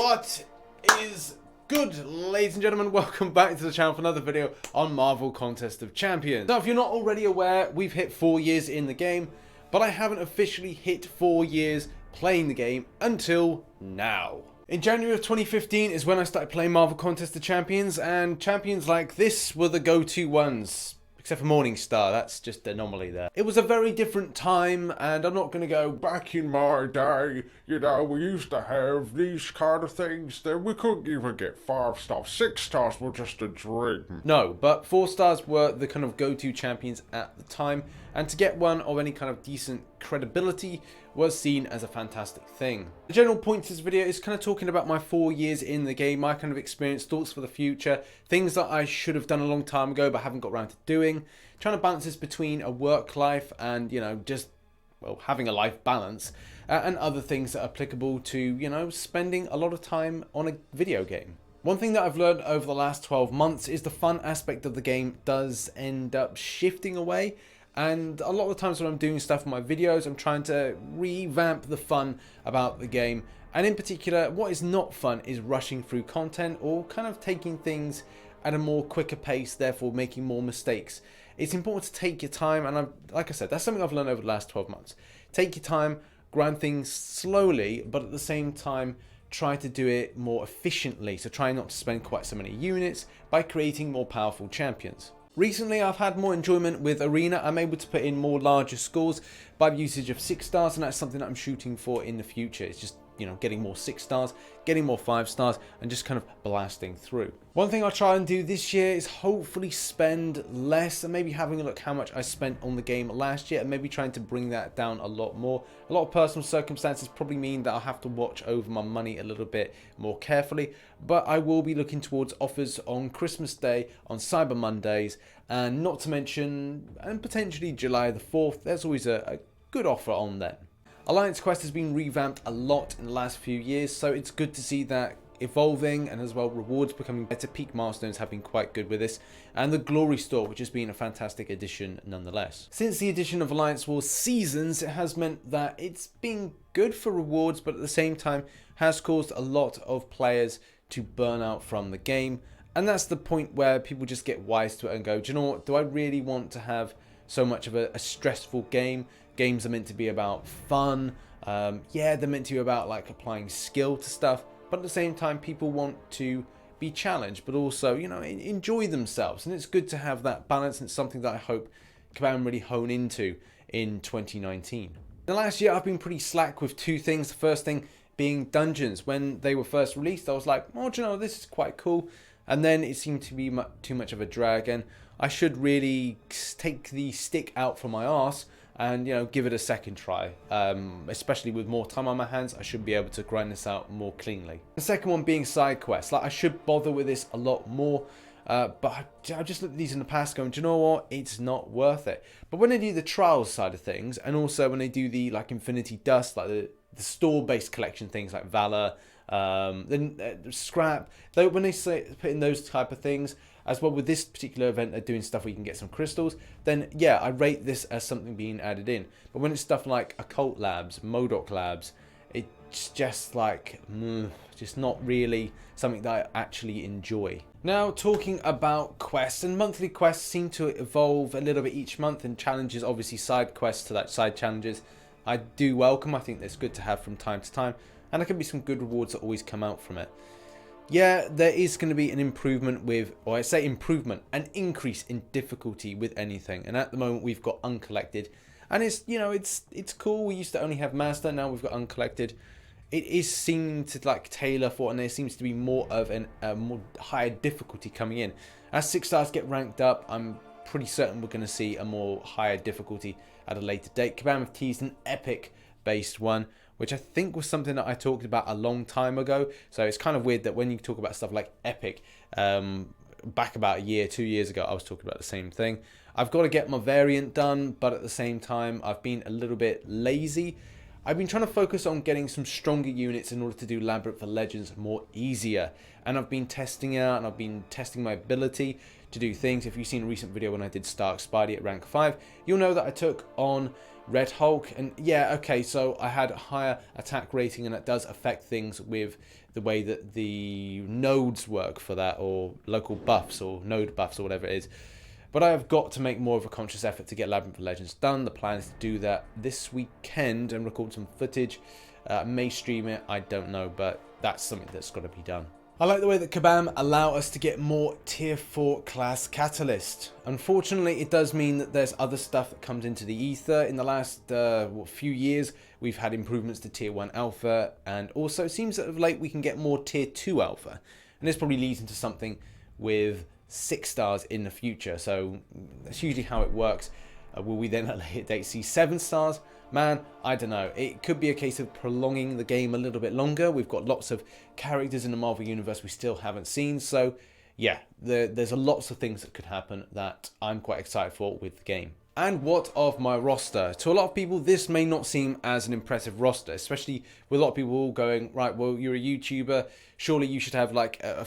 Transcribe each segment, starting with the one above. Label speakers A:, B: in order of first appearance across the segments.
A: What is good, ladies and gentlemen? Welcome back to the channel for another video on Marvel Contest of Champions. Now, if you're not already aware, we've hit 4 years in the game, but I haven't officially hit 4 years playing the game until now. In January of 2015 is when I started playing Marvel Contest of Champions, and champions like this were the go-to ones. Except for Morningstar, that's just an anomaly there. It was a very different time, and I'm not going to go, back in my day, you know, we used to have these kind of things that we couldn't even get 5 stars. 6 stars were just a dream. No, but 4 stars were the kind of go-to champions at the time, and to get one of any kind of decent credibility was seen as a fantastic thing. The general point of this video is kind of talking about my 4 years in the game, my kind of experience, thoughts for the future, things that I should have done a long time ago but haven't got around to doing, trying to balance this between a work life and, you know, just, well, having a life balance, and other things that are applicable to, you know, spending a lot of time on a video game. One thing that I've learned over the last 12 months is the fun aspect of the game does end up shifting away. And a lot of the times when I'm doing stuff in my videos, I'm trying to revamp the fun about the game. And in particular, what is not fun is rushing through content or kind of taking things at a more quicker pace, therefore making more mistakes. It's important to take your time, and like I said, that's something I've learned over the last 12 months. Take your time, grind things slowly, but at the same time, try to do it more efficiently. So try not to spend quite so many units by creating more powerful champions. Recently, I've had more enjoyment with Arena. I'm able to put in more larger scores by the usage of 6 stars, and that's something that I'm shooting for in the future. It's just, you know, getting more 6 stars, getting more 5 stars, and just kind of blasting through. One thing I'll try and do this year is hopefully spend less, and maybe having a look how much I spent on the game last year, and maybe trying to bring that down a lot more. A lot of personal circumstances probably mean that I'll have to watch over my money a little bit more carefully, but I will be looking towards offers on Christmas Day, on Cyber Mondays, and not to mention, and potentially July the 4th, there's always a good offer on then. Alliance Quest has been revamped a lot in the last few years, so it's good to see that evolving, and as well rewards becoming better. Peak milestones have been quite good with this, and the Glory Store, which has been a fantastic addition nonetheless. Since the addition of Alliance Wars Seasons, it has meant that it's been good for rewards, but at the same time has caused a lot of players to burn out from the game, and that's the point where people just get wise to it and go, do you know what, do I really want to have so much of a stressful game? Games are meant to be about fun. Yeah, they're meant to be about like applying skill to stuff, but at the same time people want to be challenged but also, you know, enjoy themselves, and it's good to have that balance, and it's something that I hope can really hone into in 2019. The last year I've been pretty slack with 2 things. The first thing being dungeons. When they were first released I was like, oh, do you know, this is quite cool, and then it seemed to be too much of a drag, and I should really take the stick out from my arse and, you know, give it a second try. Especially with more time on my hands, I should be able to grind this out more cleanly. The second one being side quests. Like, I should bother with this a lot more, but I've just looked at these in the past going, do you know what, it's not worth it. But when they do the trials side of things, and also when they do the like Infinity Dust, like the store-based collection things like Valor, then Scrap, though, when they put in those type of things, as well with this particular event they're doing stuff where you can get some crystals, then yeah, I rate this as something being added in. But when it's stuff like Occult Labs, MODOK Labs, it's just like, just not really something that I actually enjoy. Now, talking about quests, and monthly quests seem to evolve a little bit each month, and challenges, obviously side quests to that side challenges, I do welcome. I think that's good to have from time to time, and there can be some good rewards that always come out from it. Yeah, there is going to be an improvement with, or I say improvement, an increase in difficulty with anything. And at the moment we've got Uncollected, and it's, you know, it's cool. We used to only have Master, now we've got Uncollected. It is seeming to like tailor for, and there seems to be more of a more higher difficulty coming in. As 6 stars get ranked up, I'm pretty certain we're going to see a more higher difficulty at a later date. Kabam have teased an epic based one, which I think was something that I talked about a long time ago. So it's kind of weird that when you talk about stuff like epic, back about a year, 2 years ago, I was talking about the same thing. I've got to get my variant done, but at the same time, I've been a little bit lazy. I've been trying to focus on getting some stronger units in order to do Labyrinth of Legends more easier. And I've been testing out, and I've been testing my ability to do things. If you've seen a recent video when I did Stark Spidey at rank 5, you'll know that I took on Red Hulk, and yeah, okay, so I had a higher attack rating, and that does affect things with the way that the nodes work for that, or local buffs, or node buffs, or whatever it is. But I have got to make more of a conscious effort to get Labyrinth of Legends done. The plan is to do that this weekend and record some footage. May stream it, I don't know, but that's something that's got to be done. I like the way that Kabam allow us to get more tier 4 class catalyst. Unfortunately, it does mean that there's other stuff that comes into the ether. In the last few years, we've had improvements to tier 1 alpha, and also it seems that of late we can get more tier 2 alpha. And this probably leads into something with 6 stars in the future, so that's usually how it works. Will we then at a later date see 7 stars? Man, I don't know. It could be a case of prolonging the game a little bit longer. We've got lots of characters in the Marvel Universe we still haven't seen, so yeah, there's lots of things that could happen that I'm quite excited for with the game. And what of my roster? To a lot of people, this may not seem as an impressive roster, especially with a lot of people going, right, well, you're a YouTuber, surely you should have like a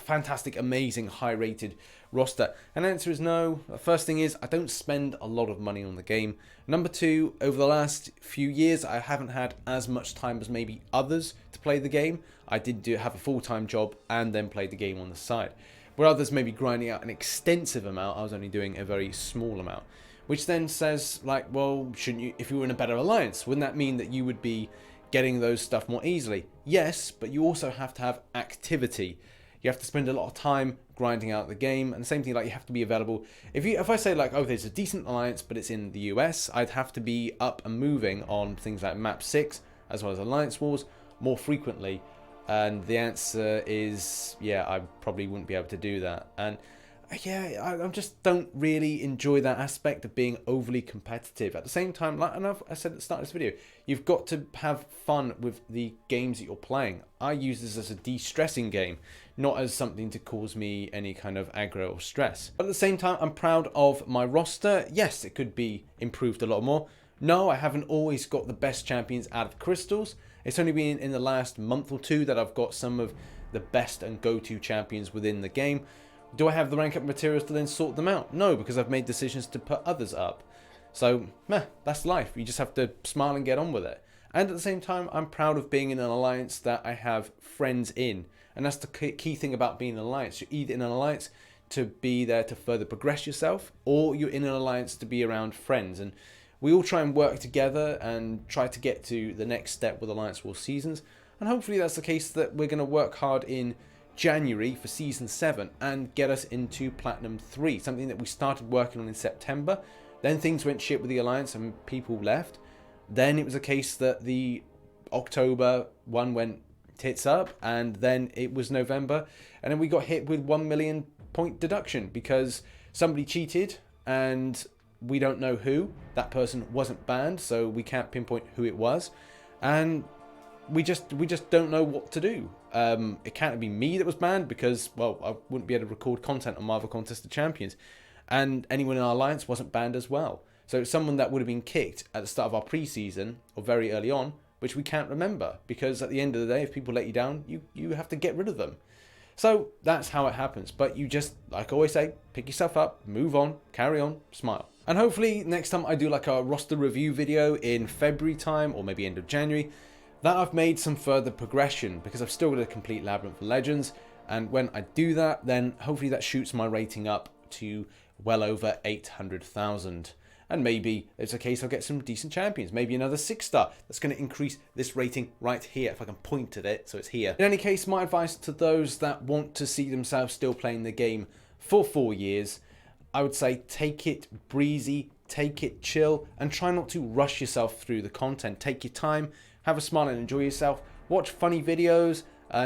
A: fantastic, amazing, high-rated roster. And the answer is no. The first thing is, I don't spend a lot of money on the game. Number two, over the last few years, I haven't had as much time as maybe others to play the game. I did have a full-time job and then play the game on the side. Where others may be grinding out an extensive amount, I was only doing a very small amount. Which then says, like, well, shouldn't you, if you were in a better alliance, wouldn't that mean that you would be getting those stuff more easily? Yes, but you also have to have activity. You have to spend a lot of time grinding out the game, and the same thing, like, you have to be available. If I say, like, oh, there's a decent alliance, but it's in the US, I'd have to be up and moving on things like Map 6, as well as Alliance Wars, more frequently. And the answer is, yeah, I probably wouldn't be able to do that. And yeah, I just don't really enjoy that aspect of being overly competitive. At the same time, like I said at the start of this video, you've got to have fun with the games that you're playing. I use this as a de-stressing game, not as something to cause me any kind of aggro or stress. But at the same time, I'm proud of my roster. Yes, it could be improved a lot more. No, I haven't always got the best champions out of crystals. It's only been in the last month or two that I've got some of the best and go-to champions within the game. Do I have the rank up materials to then sort them out? No, because I've made decisions to put others up. So, that's life. You just have to smile and get on with it. And at the same time, I'm proud of being in an alliance that I have friends in. And that's the key thing about being in an alliance. You're either in an alliance to be there to further progress yourself, or you're in an alliance to be around friends. And we all try and work together and try to get to the next step with Alliance War Seasons. And hopefully that's the case, that we're going to work hard in January for Season 7 and get us into Platinum 3, something that we started working on in September. Then things went shit with the Alliance and people left. Then it was a case that the October one went tits up, and then it was November, and then we got hit with 1 million point deduction because somebody cheated, and we don't know who. That person wasn't banned, so we can't pinpoint who it was, and we just don't know what to do. It can't be me that was banned because, well, I wouldn't be able to record content on Marvel Contest of Champions, and anyone in our alliance wasn't banned as well. So it's someone that would have been kicked at the start of our pre-season or very early on, which we can't remember, because at the end of the day, if people let you down, you have to get rid of them. So that's how it happens. But you just, like I always say, pick yourself up, move on, carry on, smile. And hopefully next time I do like a roster review video in February time, or maybe end of January, that I've made some further progression, because I've still got to complete Labyrinth of Legends. And when I do that, then hopefully that shoots my rating up to well over 800,000. And maybe it's a case I'll get some decent champions, maybe another 6-star. That's going to increase this rating right here, if I can point at it, so it's here. In any case, my advice to those that want to see themselves still playing the game for 4 years, I would say take it breezy, take it chill, and try not to rush yourself through the content. Take your time, have a smile and enjoy yourself, watch funny videos,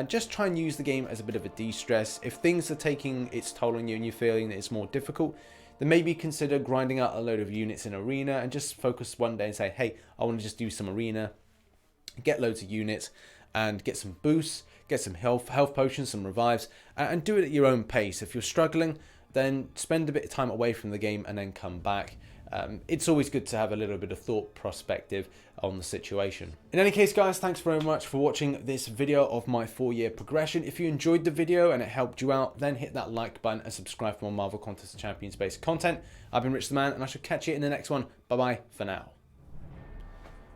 A: just try and use the game as a bit of a de-stress. If things are taking its toll on you and you're feeling that it's more difficult, then maybe consider grinding out a load of units in arena and just focus one day and say, hey, I want to just do some arena, get loads of units and get some boosts, get some health potions, some revives, and do it at your own pace. If you're struggling, then spend a bit of time away from the game and then come back. It's always good to have a little bit of thought perspective on the situation. In any case, guys, thanks very much for watching this video of my 4-year progression. If you enjoyed the video and it helped you out, then hit that like button and subscribe for more Marvel Contest of Champions based content. I've been Rich the Man, and I shall catch you in the next one. Bye bye for now.